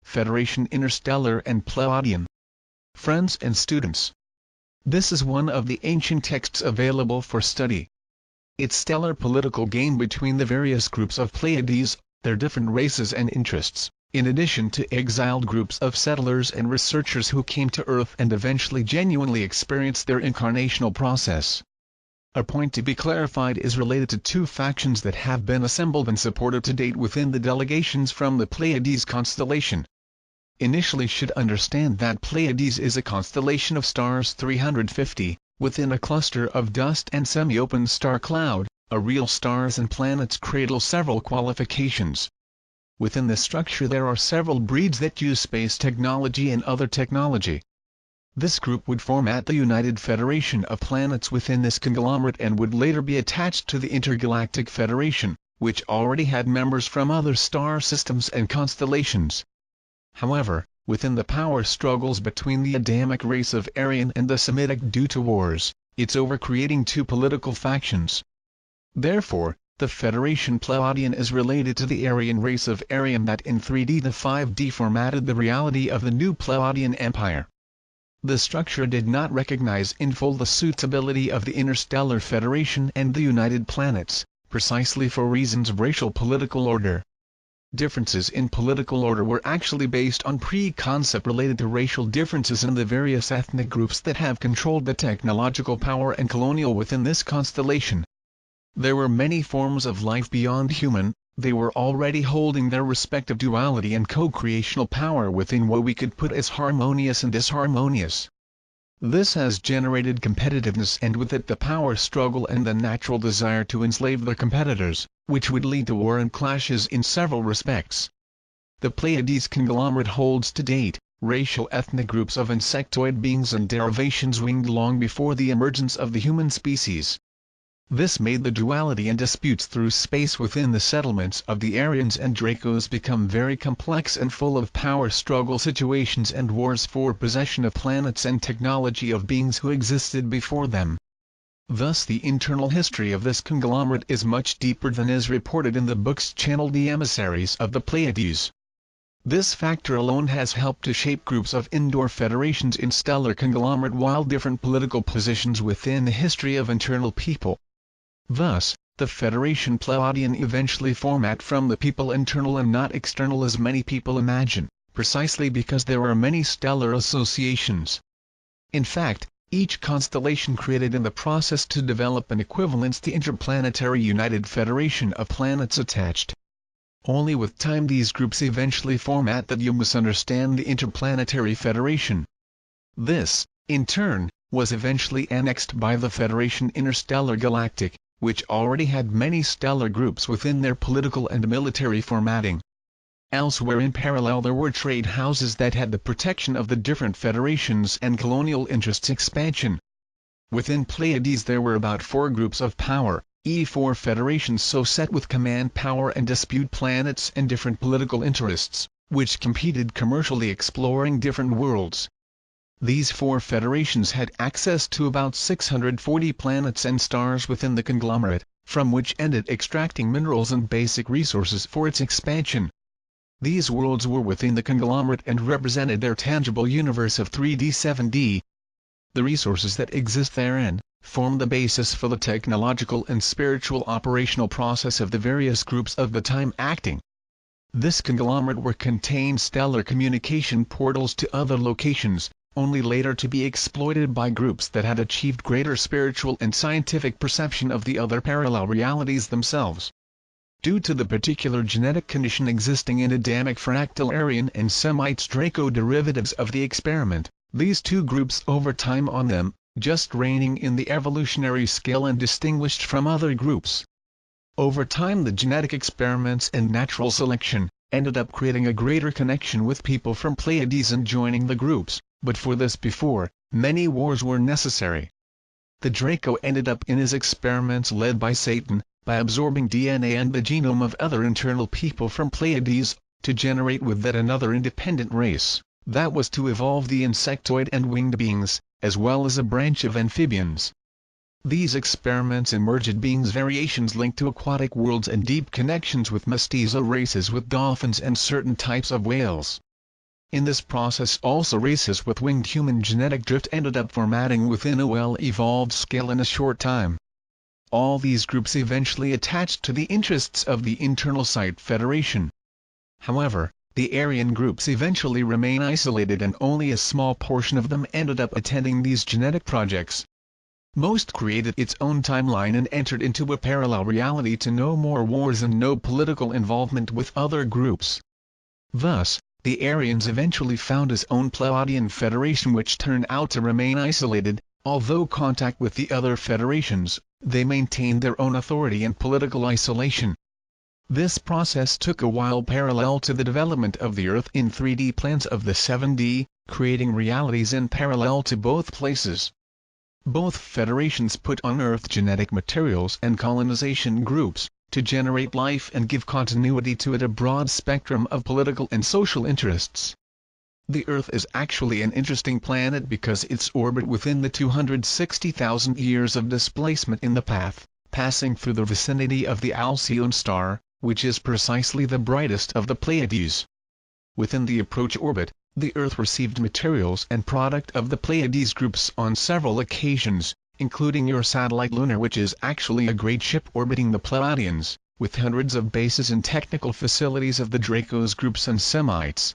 Federation Interstellar and Pleiadian. Friends and students, this is one of the ancient texts available for study. Its stellar political game between the various groups of Pleiades, their different races and interests, in addition to exiled groups of settlers and researchers who came to Earth and eventually genuinely experienced their incarnational process. A point to be clarified is related to two factions that have been assembled and supported to date within the delegations from the Pleiades constellation. Initially should understand that Pleiades is a constellation of stars 350, within a cluster of dust and semi-open star cloud, a real stars and planets cradle several qualifications. Within this structure there are several breeds that use space technology and other technology. This group would form at the United Federation of planets within this conglomerate and would later be attached to the Intergalactic Federation, which already had members from other star systems and constellations. However, within the power struggles between the Adamic race of Aryan and the Semitic due to wars, it's over creating two political factions. Therefore, the Federation Pleiadean is related to the Aryan race of Aryan that in 3D to 5D formatted the reality of the new Pleiadian Empire. The structure did not recognize in full the suitability of the Interstellar Federation and the United Planets, precisely for reasons of racial political order. Differences in political order were actually based on pre-concept related to racial differences in the various ethnic groups that have controlled the technological power and colonial within this constellation. There were many forms of life beyond human, they were already holding their respective duality and co-creational power within what we could put as harmonious and disharmonious. This has generated competitiveness and with it the power struggle and the natural desire to enslave their competitors, which would lead to war and clashes in several respects. The Pleiades conglomerate holds to date racial ethnic groups of insectoid beings and derivations winged long before the emergence of the human species. This made the duality and disputes through space within the settlements of the Aryans and Dracos become very complex and full of power struggle situations and wars for possession of planets and technology of beings who existed before them. Thus the internal history of this conglomerate is much deeper than is reported in the books channeled the emissaries of the Pleiades. This factor alone has helped to shape groups of indoor federations in stellar conglomerate while different political positions within the history of internal people. Thus, the Federation Pleiadean eventually format from the people internal and not external as many people imagine, precisely because there are many stellar associations. In fact, each constellation created in the process to develop an equivalence to interplanetary United Federation of planets attached. Only with time these groups eventually format that you must understand the Interplanetary Federation. This, in turn, was eventually annexed by the Federation Interstellar Galactic, which already had many stellar groups within their political and military formatting. Elsewhere in parallel there were trade houses that had the protection of the different federations and colonial interests expansion. Within Pleiades there were about 4 groups of power, 4 federations so set with command power and dispute planets and different political interests, which competed commercially exploring different worlds. These 4 federations had access to about 640 planets and stars within the conglomerate, from which ended extracting minerals and basic resources for its expansion. These worlds were within the conglomerate and represented their tangible universe of 3D-7D. The resources that exist therein form the basis for the technological and spiritual operational process of the various groups of the time acting. This conglomerate were contained stellar communication portals to other locations, only later to be exploited by groups that had achieved greater spiritual and scientific perception of the other parallel realities themselves. Due to the particular genetic condition existing in Adamic fractal Aryan and Semites Draco derivatives of the experiment, these two groups over time on them, just reigning in the evolutionary scale and distinguished from other groups. Over time the genetic experiments and natural selection ended up creating a greater connection with people from Pleiades and joining the groups. But for this before, many wars were necessary. The Draco ended up in his experiments led by Satan, by absorbing DNA and the genome of other internal people from Pleiades, to generate with that another independent race, that was to evolve the insectoid and winged beings, as well as a branch of amphibians. These experiments emerged beings variations linked to aquatic worlds and deep connections with mestizo races with dolphins and certain types of whales. In this process also races with winged human genetic drift ended up formatting within a well-evolved scale in a short time. All these groups eventually attached to the interests of the Intergalactic Federation. However, the Aryan groups eventually remain isolated and only a small portion of them ended up attending these genetic projects. Most created its own timeline and entered into a parallel reality to no more wars and no political involvement with other groups. Thus, the Aryans eventually found his own Pleiadian Federation which turned out to remain isolated. Although contact with the other federations, they maintained their own authority and political isolation. This process took a while parallel to the development of the Earth in 3D plans of the 7D, creating realities in parallel to both places. Both federations put on Earth genetic materials and colonization groups, to generate life and give continuity to it a broad spectrum of political and social interests. The Earth is actually an interesting planet because its orbit within the 260,000 years of displacement in the path, passing through the vicinity of the Alcyone star, which is precisely the brightest of the Pleiades. Within the approach orbit, the Earth received materials and product of the Pleiades groups on several occasions, including your satellite Lunar, which is actually a great ship orbiting the Pleiadians, with hundreds of bases and technical facilities of the Dracos groups and Semites.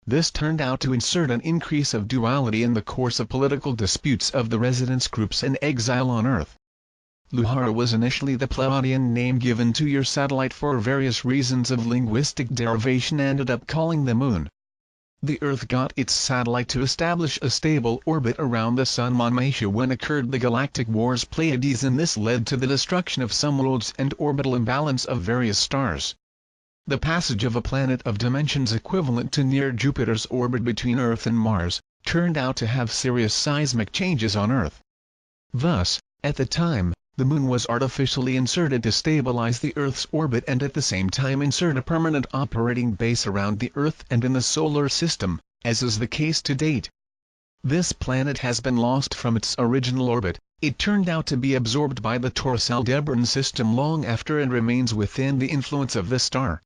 This turned out to insert an increase of duality in the course of political disputes of the residence groups and exile on Earth. Lunar was initially the Pleiadian name given to your satellite for various reasons of linguistic derivation and ended up calling the Moon. The Earth got its satellite to establish a stable orbit around the Sun Monmatia when occurred the galactic wars Pleiades, and this led to the destruction of some worlds and orbital imbalance of various stars. The passage of a planet of dimensions equivalent to near Jupiter's orbit between Earth and Mars, turned out to have serious seismic changes on Earth. Thus, at the time, the Moon was artificially inserted to stabilize the Earth's orbit and at the same time insert a permanent operating base around the Earth and in the Solar System, as is the case to date. This planet has been lost from its original orbit. It turned out to be absorbed by the Taurus Aldebaran system long after and remains within the influence of the star.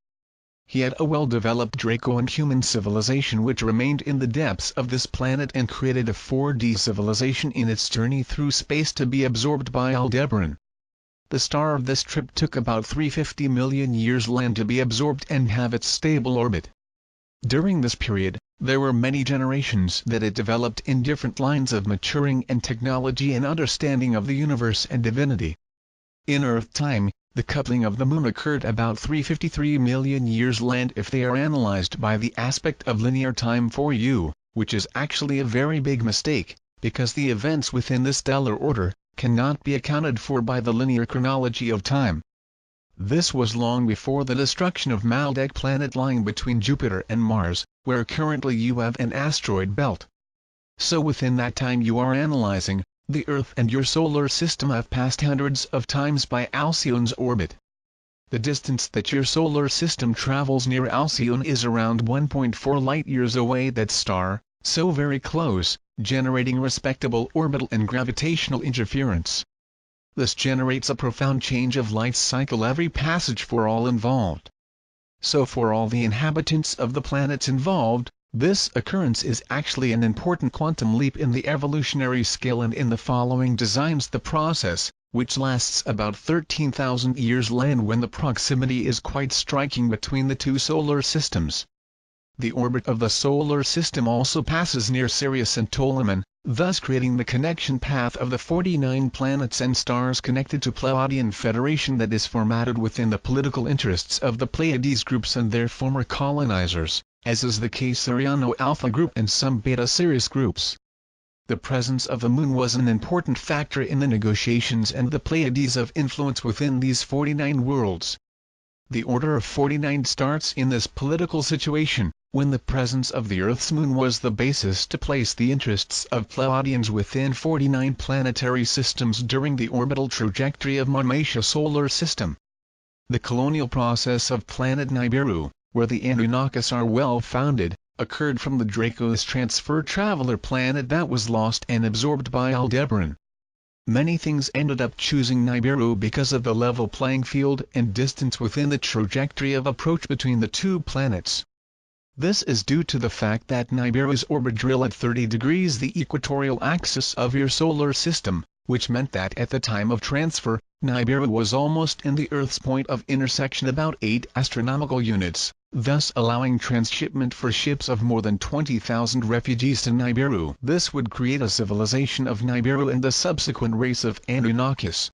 He had a well-developed Draco and human civilization which remained in the depths of this planet and created a 4D civilization in its journey through space to be absorbed by Aldebaran. The star of this trip took about 350 million years land to be absorbed and have its stable orbit. During this period, there were many generations that it developed in different lines of maturing and technology and understanding of the universe and divinity. In Earth time, the coupling of the Moon occurred about 353 million years land if they are analyzed by the aspect of linear time for you, which is actually a very big mistake, because the events within the stellar order cannot be accounted for by the linear chronology of time. This was long before the destruction of Maldek planet lying between Jupiter and Mars, where currently you have an asteroid belt. So within that time you are analyzing, the Earth and your solar system have passed hundreds of times by Alcyone's orbit. The distance that your solar system travels near Alcyone is around 1.4 light-years away that star, so very close, generating respectable orbital and gravitational interference. This generates a profound change of light cycle every passage for all involved. So for all the inhabitants of the planets involved, this occurrence is actually an important quantum leap in the evolutionary scale, and in the following designs the process, which lasts about 13,000 years land when the proximity is quite striking between the two solar systems. The orbit of the solar system also passes near Sirius and Ptolemy, thus creating the connection path of the 49 planets and stars connected to Pleiadian Federation that is formatted within the political interests of the Pleiades groups and their former colonizers, as is the case Aryan Alpha group and some Beta Sirius groups. The presence of the Moon was an important factor in the negotiations and the Pleiades of influence within these 49 worlds. The order of 49 starts in this political situation, when the presence of the Earth's Moon was the basis to place the interests of Pleiadians within 49 planetary systems during the orbital trajectory of Monmatia solar system. The colonial process of planet Nibiru, where the Anunnakis are well founded, occurred from the Draco's transfer traveler planet that was lost and absorbed by Aldebaran. Many things ended up choosing Nibiru because of the level playing field and distance within the trajectory of approach between the two planets. This is due to the fact that Nibiru's orbit drill at 30 degrees the equatorial axis of your solar system, which meant that at the time of transfer, Nibiru was almost in the Earth's point of intersection about 8 astronomical units, thus allowing transshipment for ships of more than 20,000 refugees to Nibiru. This would create a civilization of Nibiru and the subsequent race of Anunnakis.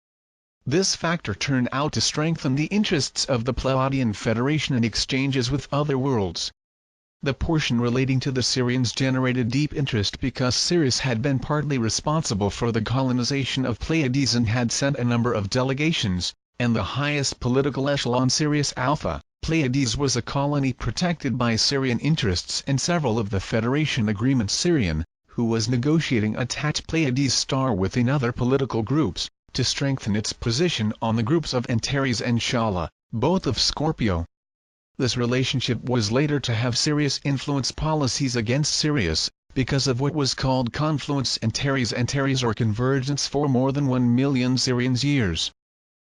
This factor turned out to strengthen the interests of the Pleiadian Federation in exchanges with other worlds. The portion relating to the Sirians generated deep interest because Sirius had been partly responsible for the colonization of Pleiades and had sent a number of delegations, and the highest political echelon Sirius Alpha, Pleiades was a colony protected by Sirian interests and several of the Federation agreements Sirian, who was negotiating attached Pleiades star within other political groups, to strengthen its position on the groups of Antares and Shala, both of Scorpio. This relationship was later to have Sirius influence policies against Sirius, because of what was called confluence Antares or convergence for more than 1 million Sirian years.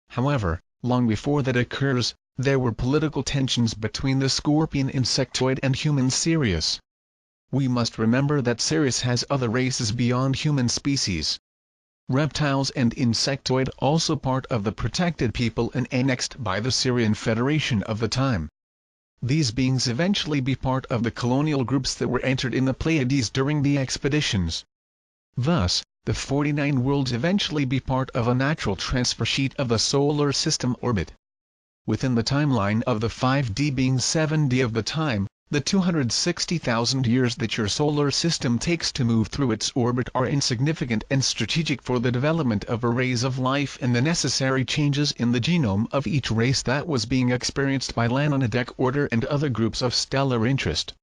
However, long before that occurs, there were political tensions between the scorpion insectoid and human Sirius. We must remember that Sirius has other races beyond human species. Reptiles and insectoid also part of the protected people and annexed by the Sirian Federation of the time. These beings eventually be part of the colonial groups that were entered in the Pleiades during the expeditions. Thus, the 49 worlds eventually be part of a natural transfer sheet of the solar system orbit. Within the timeline of the 5D being 7D of the time, the 260,000 years that your solar system takes to move through its orbit are insignificant and strategic for the development of arrays of life and the necessary changes in the genome of each race that was being experienced by Lanonadic order and other groups of stellar interest.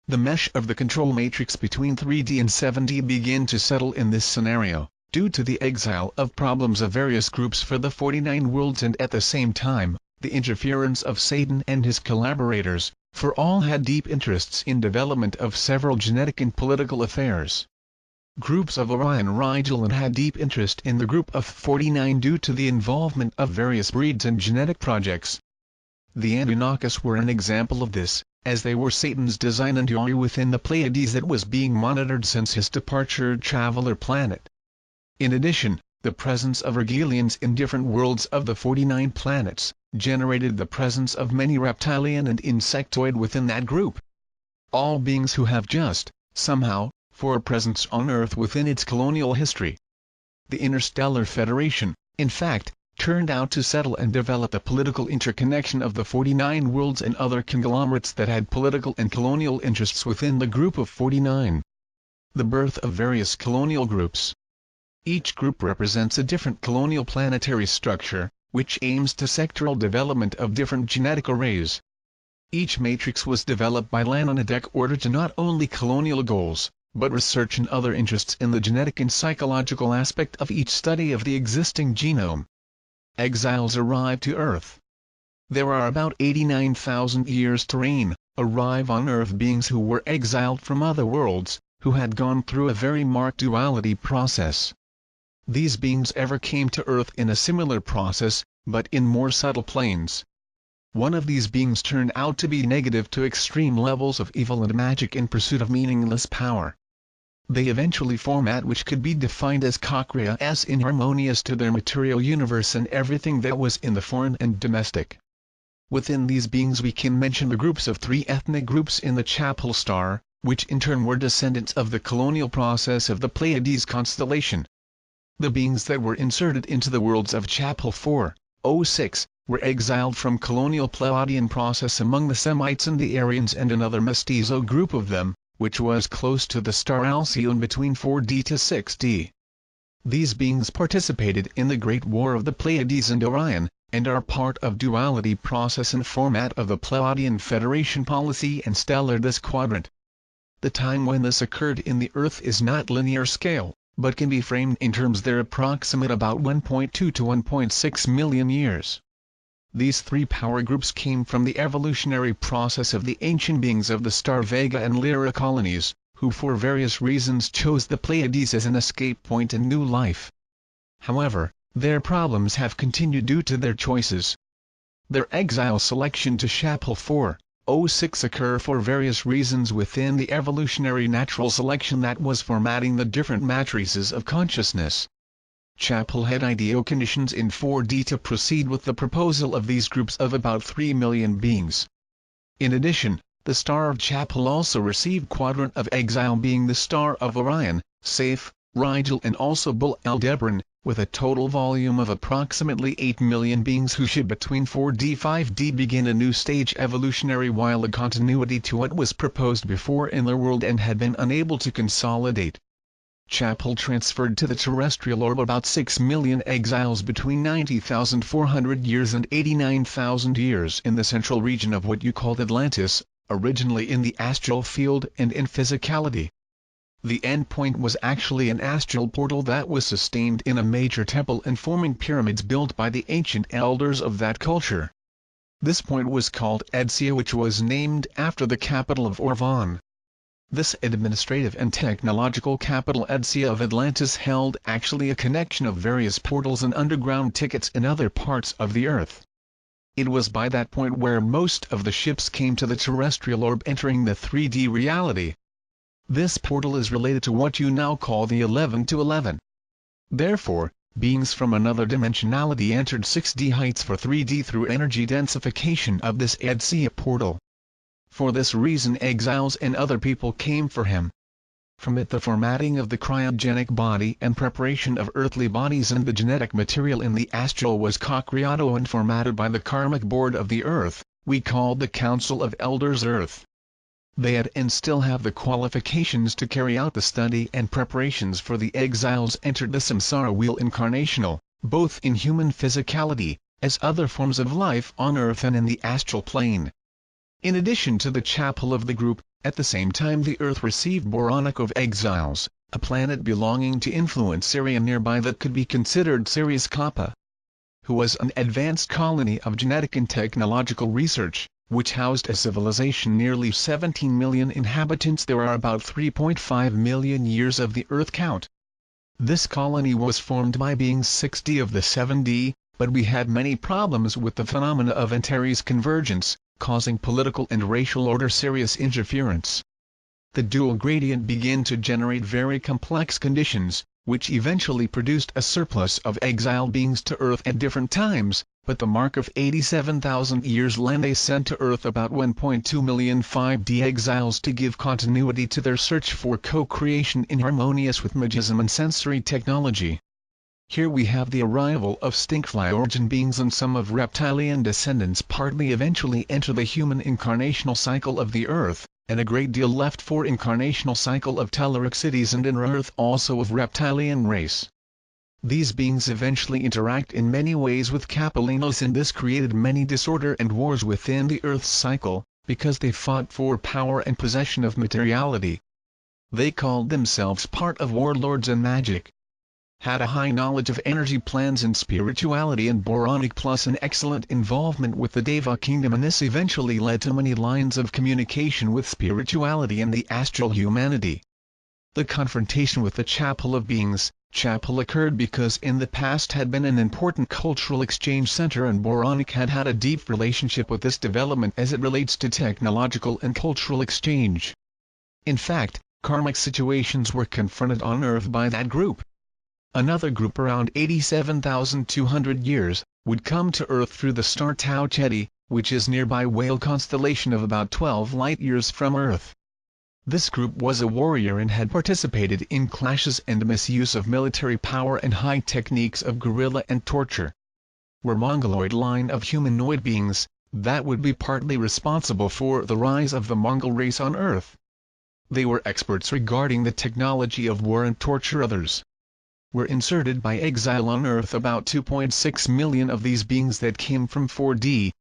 The mesh of the control matrix between 3D and 7D begin to settle in this scenario, due to the exile of problems of various groups for the 49 worlds and at the same time, the interference of Satan and his collaborators, for all had deep interests in development of several genetic and political affairs. Groups of Aryan Rigel and had deep interest in the group of 49 due to the involvement of various breeds and genetic projects. The Anunnakis were an example of this, as they were Satan's design and theory within the Pleiades that was being monitored since his departure Traveler planet. In addition, the presence of Argelians in different worlds of the 49 planets, generated the presence of many reptilian and insectoid within that group. All beings who have just, somehow, for a presence on Earth within its colonial history. The Interstellar Federation, in fact, turned out to settle and develop the political interconnection of the 49 worlds and other conglomerates that had political and colonial interests within the group of 49. The birth of various colonial groups. Each group represents a different colonial planetary structure, which aims to sectoral development of different genetic arrays. Each matrix was developed by Lanonadic order to not only colonial goals, but research and other interests in the genetic and psychological aspect of each study of the existing genome. Exiles arrive to Earth. There are about 89,000 years to reign, arrive on Earth beings who were exiled from other worlds, who had gone through a very marked duality process. These beings ever came to Earth in a similar process, but in more subtle planes. One of these beings turned out to be negative to extreme levels of evil and magic in pursuit of meaningless power. They eventually form that which could be defined as Kakria as inharmonious to their material universe and everything that was in the foreign and domestic. Within these beings we can mention the groups of 3 ethnic groups in the Chapel star, which in turn were descendants of the colonial process of the Pleiades constellation. The beings that were inserted into the worlds of Chapel 406 were exiled from colonial Pleiadian process among the Semites and the Aryans and another mestizo group of them, which was close to the star Alcyone between 4D to 6D. These beings participated in the Great War of the Pleiades and Orion, and are part of duality process and format of the Pleiadian Federation policy and stellar this quadrant. The time when this occurred in the Earth is not linear scale, but can be framed in terms that approximate about 1.2 to 1.6 million years. These 3 power groups came from the evolutionary process of the ancient beings of the star Vega and Lyra colonies, who for various reasons chose the Pleiades as an escape point and new life. However, their problems have continued due to their choices. Their exile selection to Chapel 4, 06 occur for various reasons within the evolutionary natural selection that was formatting the different matrices of consciousness. Chappell had ideal conditions in 4D to proceed with the proposal of these groups of about 3 million beings. In addition, the star of Chappell also received quadrant of exile, being the star of Orion, Saiph, Rigel and also Bul Aldebaran, with a total volume of approximately 8 million beings who should between 4D 5D begin a new stage evolutionary while a continuity to what was proposed before in the world and had been unable to consolidate. Chappell transferred to the terrestrial orb about 6 million exiles between 90,400 years and 89,000 years in the central region of what you called Atlantis, originally in the astral field and in physicality. The endpoint was actually an astral portal that was sustained in a major temple and forming pyramids built by the ancient elders of that culture. This point was called Edsia, which was named after the capital of Orvan. This administrative and technological capital Edsia of Atlantis held actually a connection of various portals and underground tickets in other parts of the Earth. It was by that point where most of the ships came to the terrestrial orb, entering the 3D reality. This portal is related to what you now call the 11 to 11. Therefore, beings from another dimensionality entered 6D heights for 3D through energy densification of this Edsia portal. For this reason exiles and other people came for him. From it the formatting of the cryogenic body and preparation of earthly bodies and the genetic material in the astral was co-created and formatted by the karmic board of the Earth, we called the Council of Elders Earth. They had and still have the qualifications to carry out the study and preparations for the exiles entered the samsara wheel incarnational, both in human physicality, as other forms of life on Earth and in the astral plane. In addition to the chapel of the group, at the same time the Earth received Boronic of Exiles, a planet belonging to influence area nearby that could be considered Sirius Kappa, who was an advanced colony of genetic and technological research, which housed a civilization nearly 17 million inhabitants. There are about 3.5 million years of the Earth count. This colony was formed by beings 6D of the 7D, but we had many problems with the phenomena of Antares convergence, causing political and racial order serious interference. The dual gradient began to generate very complex conditions, which eventually produced a surplus of exiled beings to Earth at different times, but the mark of 87,000 years land they sent to Earth about 1.2 million 5D exiles to give continuity to their search for co-creation in harmonious with magism and sensory technology. Here we have the arrival of stinkfly origin beings and some of reptilian descendants partly eventually enter the human incarnational cycle of the Earth, and a great deal left for incarnational cycle of telluric cities and inner Earth also of reptilian race. These beings eventually interact in many ways with Capellinos, and this created many disorder and wars within the Earth's cycle, because they fought for power and possession of materiality. They called themselves part of warlords and magic, had a high knowledge of energy plans and spirituality and Boronic plus an excellent involvement with the Deva kingdom, and this eventually led to many lines of communication with spirituality and the astral humanity. The confrontation with the Chapel of Beings, Chapel occurred because in the past had been an important cultural exchange center, and Boronic had had a deep relationship with this development as it relates to technological and cultural exchange. In fact, karmic situations were confronted on Earth by that group. Another group around 87,200 years, would come to Earth through the star Tau Ceti, which is nearby Whale constellation of about 12 light-years from Earth. This group was a warrior and had participated in clashes and misuse of military power and high techniques of guerrilla and torture. Were Mongoloid line of humanoid beings, that would be partly responsible for the rise of the Mongol race on Earth. They were experts regarding the technology of war and torture others. Were inserted by exile on Earth about 2.6 million of these beings that came from 4D.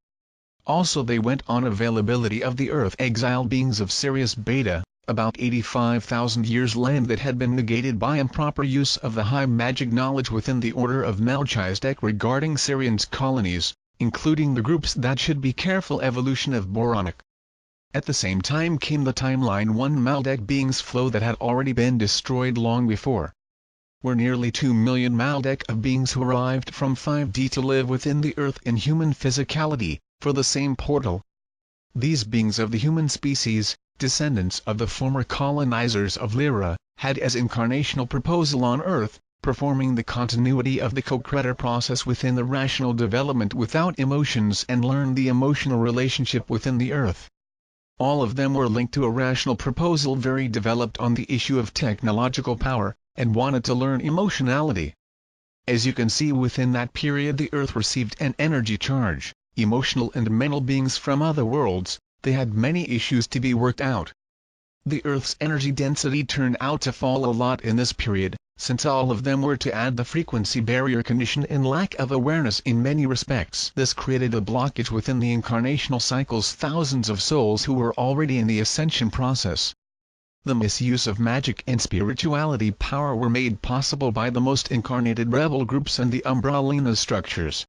Also they went on availability of the Earth exiled beings of Sirius Beta, about 85,000 years land that had been negated by improper use of the high magic knowledge within the order of Melchizedek regarding Syrian's colonies, including the groups that should be careful evolution of Boronic. At the same time came the timeline 1 Maldek beings flow that had already been destroyed long before. Were nearly 2 million Maldek of beings who arrived from 5D to live within the Earth in human physicality, for the same portal. These beings of the human species, descendants of the former colonizers of Lyra, had as incarnational proposal on Earth, performing the continuity of the co-creator process within the rational development without emotions and learn the emotional relationship within the Earth. All of them were linked to a rational proposal very developed on the issue of technological power, and wanted to learn emotionality. As you can see, within that period the Earth received an energy charge, emotional and mental beings from other worlds. They had many issues to be worked out. The Earth's energy density turned out to fall a lot in this period, since all of them were to add the frequency barrier condition and lack of awareness in many respects. This created a blockage within the incarnational cycles. Thousands of souls who were already in the ascension process. The misuse of magic and spirituality power were made possible by the most incarnated rebel groups and the umbrella structures.